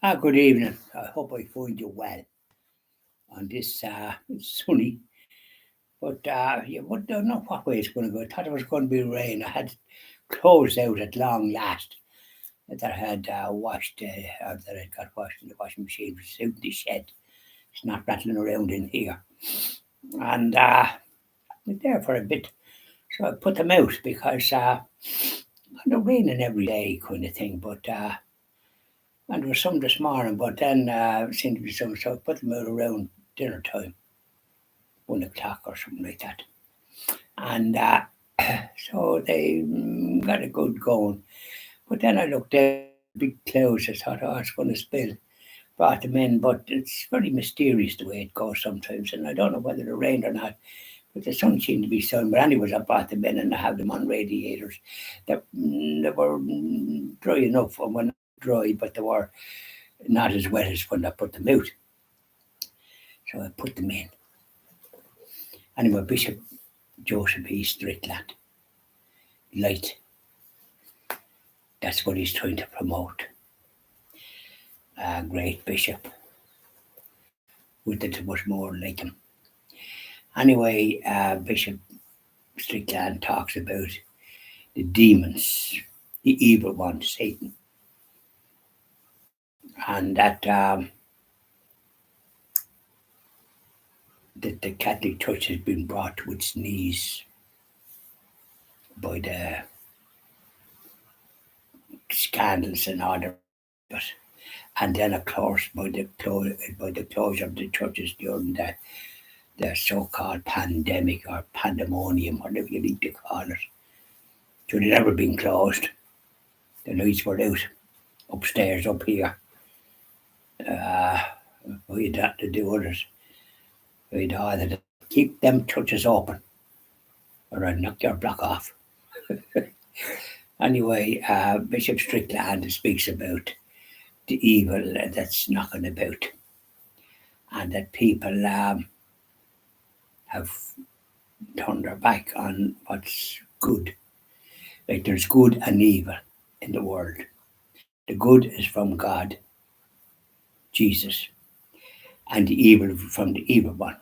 Good evening. I hope I find you well on this sunny, but you would don't know what way it's going to go. I thought it was going to be rain. I had clothes out at long last that I had washed, or that I got washed in the washing machine, which is out in the shed. It's not rattling around in here, and they're there for a bit. So I put them out because kind of raining every day kind of thing, but. And there was some this morning, but then seemed to be some, so I put them out around dinner time, 1 o'clock or something like that. And so they got a good going. But then I looked at big clouds. I thought, oh, it's going to spill. Brought them in, but it's very mysterious the way it goes sometimes. And I don't know whether it rained or not. But the sun seemed to be sun. But anyways, I brought them in and I have them on radiators. They were dry enough when dry, but they were not as wet as when I put them out. So I put them in. Anyway, Bishop Joseph E. Strickland, light. That's what he's trying to promote. A great bishop. With it much more like him. Anyway, Bishop Strickland talks about the demons, the evil one, Satan. And that the Catholic Church has been brought to its knees by the scandals and all the rest. And then, of course, by the closure of the churches during the so-called pandemic or pandemonium, whatever you need to call it. Should it ever been closed? The lights were out upstairs, up here. We had that to do others. We'd either keep them churches open or I'd knock your block off. Anyway, Bishop Strickland speaks about the evil that's knocking about and that people have turned their back on what's good. Like there's good and evil in the world. The good is from God, Jesus, and the evil from the evil one.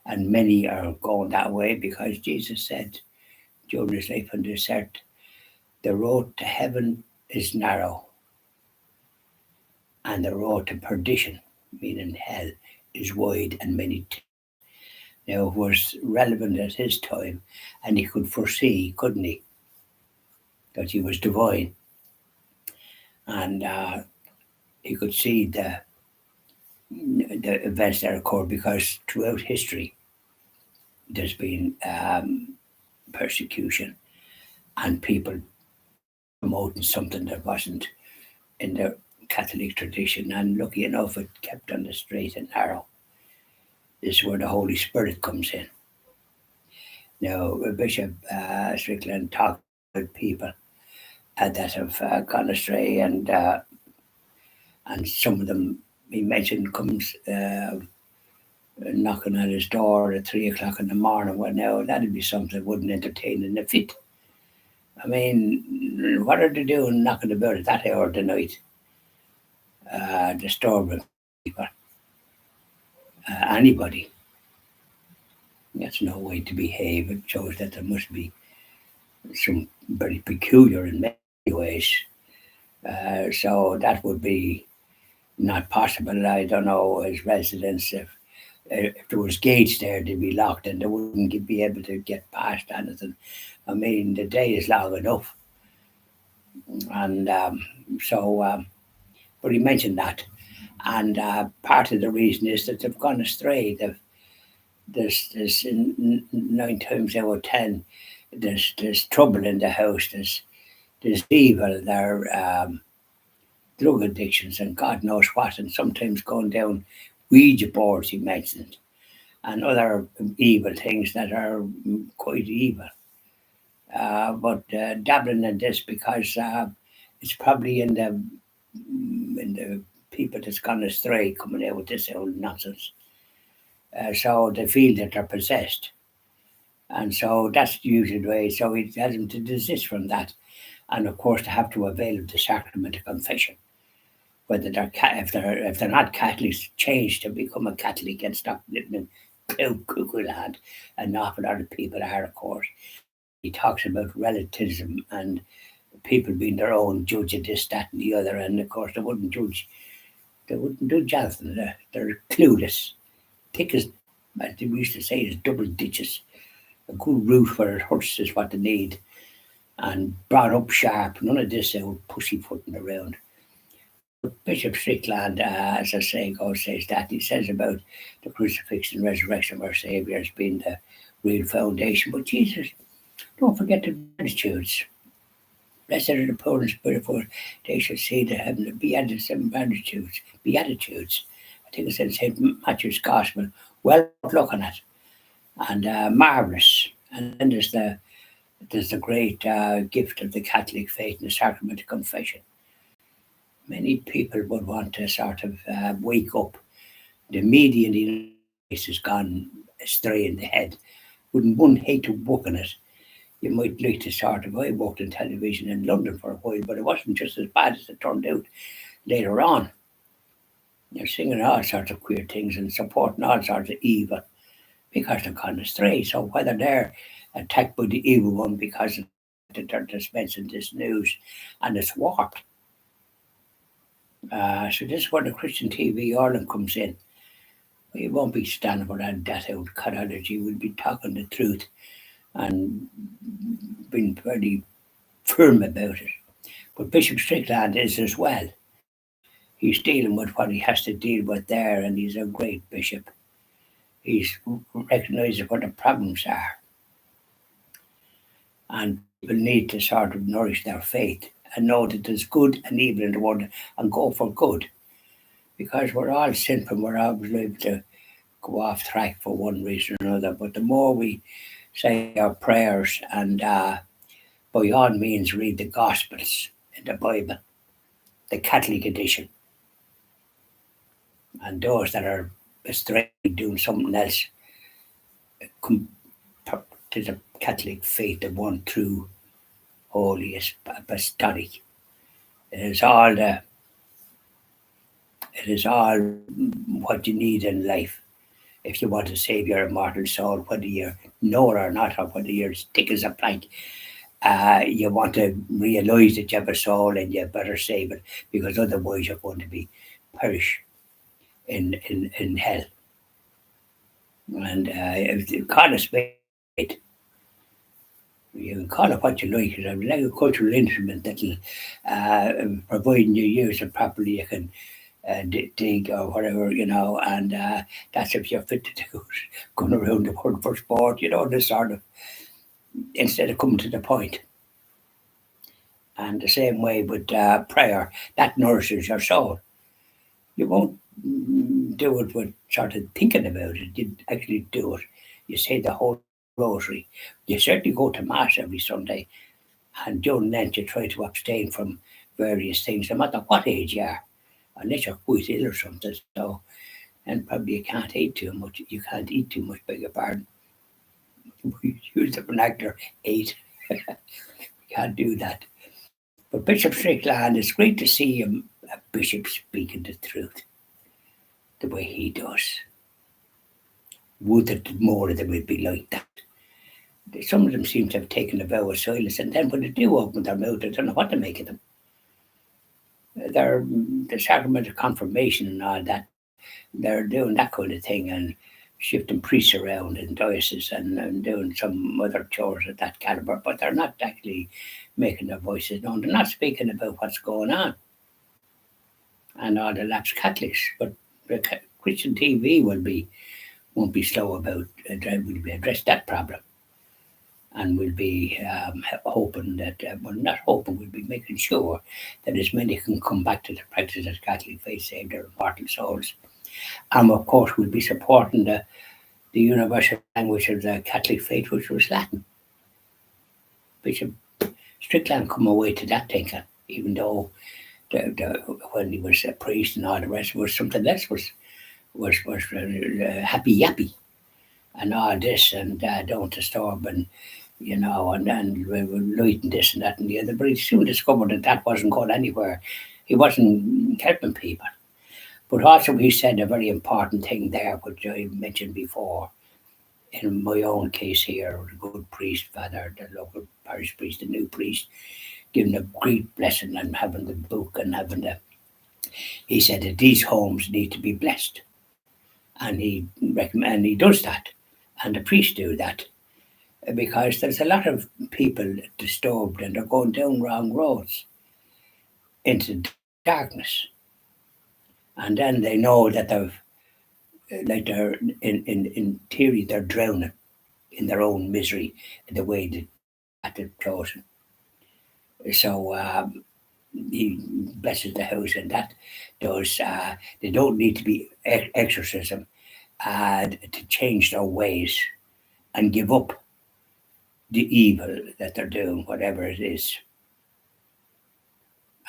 And many are going that way because Jesus said during his life on this earth, the road to heaven is narrow, and the road to perdition, meaning hell, is wide and many. Now, it was relevant at his time, and he could foresee, couldn't he? Because he was divine, and he could see the events that occurred because throughout history there's been persecution and people promoting something that wasn't in the Catholic tradition, and lucky enough it kept on the straight and narrow. This is where the Holy Spirit comes in. Now, Bishop Strickland talked about people that have gone astray, and some of them he mentioned comes knocking at his door at 3 o'clock in the morning. Well, now that'd be something I wouldn't entertain in a fit. I mean, what are they doing knocking about at that hour of the night? Disturbing people, anybody. That's no way to behave. It shows that there must be some very peculiar in many ways. So that would be not possible. I don't know his residence. If there was gates there, they'd be locked and they wouldn't be able to get past anything. I mean, the day is long enough. And but he mentioned that. And part of the reason is that they've gone astray. There's 9 times out of 10, there's trouble in the house. There's evil. There drug addictions and God knows what, and sometimes going down Ouija boards. He mentioned, and other evil things that are quite evil. But dabbling in this because it's probably in the people that's gone astray coming out with this old nonsense. So they feel that they're possessed. And so that's usually the way. So he tells them to desist from that. And of course, they have to avail of the sacrament of confession. whether if they're not Catholics, change to become a Catholic and stop living in cuckoo land, and not a lot of people are, of course. He talks about relativism and people being their own judge of this, that, and the other, and of course they wouldn't do anything. They're clueless. Thick as we used to say, is double ditches. A good root where it hurts is what they need, and brought up sharp. None of this old pussyfooting around. Bishop Strickland, as I say, says that. He says about the crucifixion and resurrection of our Saviour as being the real foundation. But Jesus, don't forget the Beatitudes. Blessed are the poor in spirit, for they shall see the heaven. Beatitudes. Beatitudes. I think it's in St. Matthew's Gospel. Well worth looking at, and marvellous. And then there's the great gift of the Catholic faith and the sacrament of confession. Many people would want to sort of wake up. The media in the United States has gone astray in the head. Wouldn't one hate to work in it? You might like to sort of, I worked in television in London for a while, but it wasn't just as bad as it turned out later on. They're singing all sorts of queer things and supporting all sorts of evil because they're gone astray. So whether they're attacked by the evil one because they're dispensing this news and it's warped. So this is where the Christian TV Ireland comes in. We won't be standing for that old chronology. We'll be talking the truth and being very firm about it. But Bishop Strickland is as well. He's dealing with what he has to deal with there, and he's a great bishop. He's recognising what the problems are. And people need to sort of nourish their faith and know that there's good and evil in the world and go for good. Because we're all sinful, we're always liable to go off track for one reason or another. But the more we say our prayers and by all means read the Gospels in the Bible, the Catholic edition, and those that are astray doing something else, come to the Catholic faith, the one true, holiest, apostolic. It is all what you need in life if you want to save your immortal soul, whether you know it or not, or whether you're as thick as a plank. You want to realise that you have a soul and you better save it, because otherwise you're going to be perish in hell. And if you call it spade, you can call it what you like. It's an agricultural instrument that'll providing you use it properly. You can dig or whatever, and that's if you're fit to do it. Going around the world for sport, this sort of, instead of coming to the point. And the same way with prayer, that nourishes your soul. You won't do it with sort of thinking about it. You actually do it. You say the whole rosary. You certainly go to Mass every Sunday, and during Lent you try to abstain from various things, no matter what age you are, unless you're quite ill or something. So, and probably you can't eat too much. You can't eat too much, beg your pardon. We use the vernacular, eat. We can't do that. But Bishop Strickland, it's great to see him, a bishop speaking the truth the way he does. Would that more of them would be like that. Some of them seem to have taken a vow of silence, and then when they do open their mouth, I don't know what to make of them. They're the sacrament of confirmation and all that. They're doing that kind of thing and shifting priests around in dioceses and doing some other chores of that caliber, but they're not actually making their voices known. They're not speaking about what's going on. And all the lapsed Catholics, but the Christian TV won't be slow about will address that problem, and we'll be hoping that not hoping, we'll be making sure that as many can come back to the practice of Catholic faith, save their immortal souls. And of course, we'll be supporting the universal language of the Catholic faith, which was Latin. Bishop Strickland come away to that thinking, even though when he was a priest and all the rest was something else, was happy yappy and all this, and don't disturb, and and light and this and that and the other. But he soon discovered that wasn't going anywhere. He wasn't helping people. But also, he said a very important thing there, which I mentioned before. In my own case here, the good priest, Father, the local parish priest, the new priest, giving a great blessing and having the book and having the. He said that these homes need to be blessed, and he does that, and the priests do that because there's a lot of people disturbed and they're going down wrong roads into darkness, and then they know that they're in theory they're drowning in their own misery in the way that they've chosen. So he blesses the house, and that does. They don't need to be exorcism to change their ways and give up the evil that they're doing, whatever it is,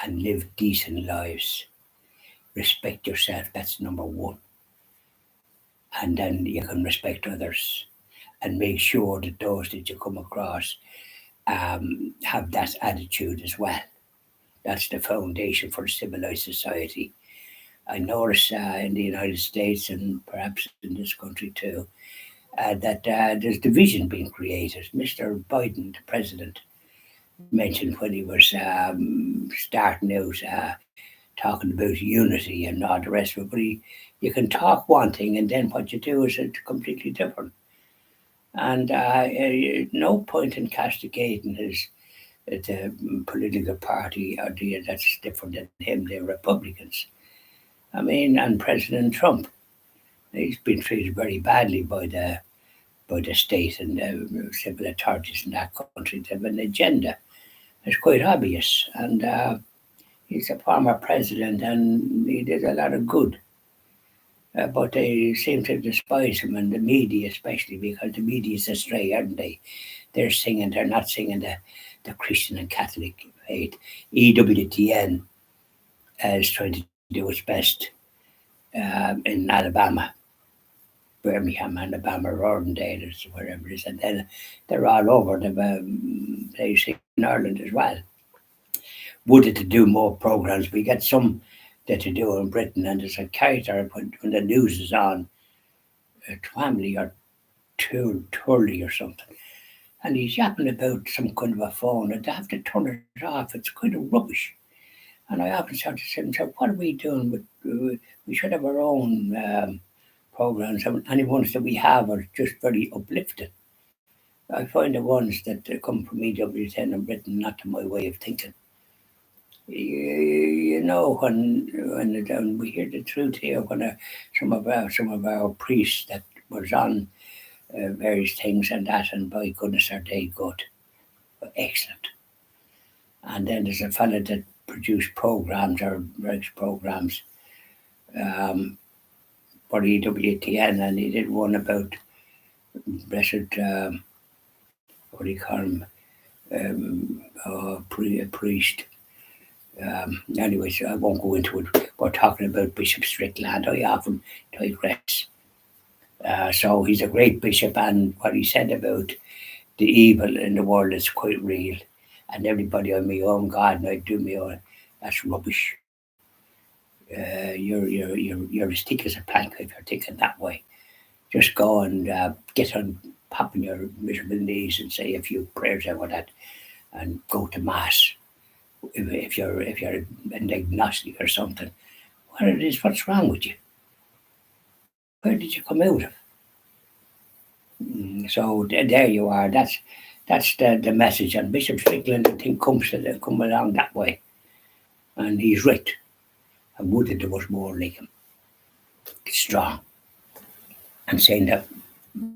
and live decent lives. Respect yourself. That's number one, and then you can respect others, and make sure that those that you come across have that attitude as well. That's the foundation for a civilized society. I notice in the United States and perhaps in this country too that there's division being created. Mr. Biden, the president, mentioned when he was starting out talking about unity and all the rest of it. But you can talk one thing and then what you do is completely different. And no point in castigating the political party or that's different than him, the Republicans. I mean, and President Trump, he's been treated very badly by the state and the civil authorities in that country. They have an agenda. It's quite obvious, and he's a former president, and he did a lot of good. But they seem to despise him, and the media especially, because the media is astray, aren't they? They're not singing the Christian and Catholic faith. EWTN is trying to do its best in Alabama, Birmingham, Alabama, Rordendale, or wherever it is, and then they're all over the place in Ireland as well. Would it to do more programs? We get some that to do in Britain, and there's a character when the news is on, a family or Turley or something, and he's yapping about some kind of a phone, and they have to turn it off. It's kind of rubbish. And I often start to say to myself, what are we doing? We should have our own programs, and any ones that we have are just very uplifting. I find the ones that come from EWTN in Britain not to my way of thinking. You know, when we hear the truth here, when some of our priests that was on various things and that, and by goodness are they good, excellent. And then there's a fella that produced programs or breaks programs for EWTN, and he did one about blessed what do you call him, a priest. Anyways, I won't go into it. We're talking about Bishop Strickland. I often digress. So he's a great bishop, and what he said about the evil in the world is quite real. And everybody on my own God, and I do my own. That's rubbish. You're as thick as a plank if you're thinking that way. Just go and get on, pop on your miserable knees and say a few prayers over that, and go to mass. If you're an agnostic or something, what's wrong with you? Where did you come out of? So there you are. That's the message. And Bishop Strickland, I think, come along that way, and he's right. I would that there was more like him, strong, and saying that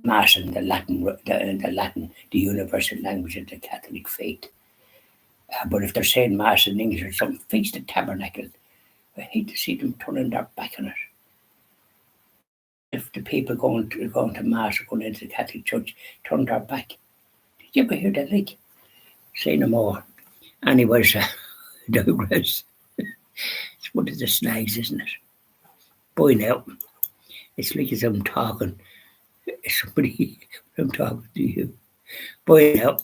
Mass in the the universal language of the Catholic faith. But if they're saying Mass in English or something, face the tabernacle. I hate to see them turning their back on it. If the people going to Mass or going into the Catholic Church turn their back, did you ever hear that? Like, say no more. Anyways, digress. It's one of the snags, isn't it? Boy, now it's like as I'm talking. Somebody, I'm talking to you. Boy, now.